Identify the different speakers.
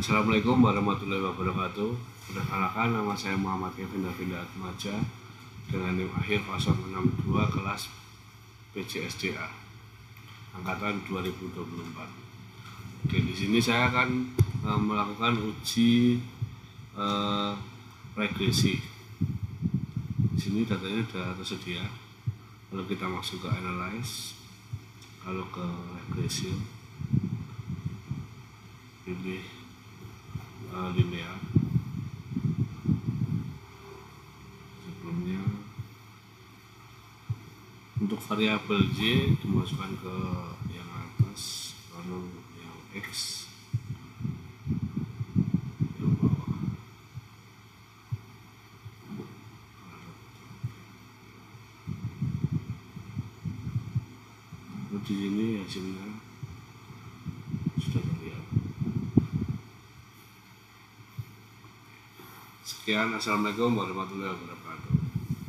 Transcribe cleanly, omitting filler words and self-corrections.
Speaker 1: Assalamualaikum warahmatullahi wabarakatuh. Perkenalkan, nama saya Muhammad Kevin Davinda Atmaja dengan NIM akhir 062 kelas PJSDA angkatan 2024. Oke, di sini saya akan melakukan uji regresi. Di sini datanya sudah tersedia. Lalu kita masuk ke analyze, lalu ke regression, pilih linear. Sebelumnya untuk variabel Y dimasukkan ke yang atas, lalu yang X yang bawah. Lalu di sini hasilnya sudah terlihat. Sekian, assalamualaikum warahmatullahi wabarakatuh.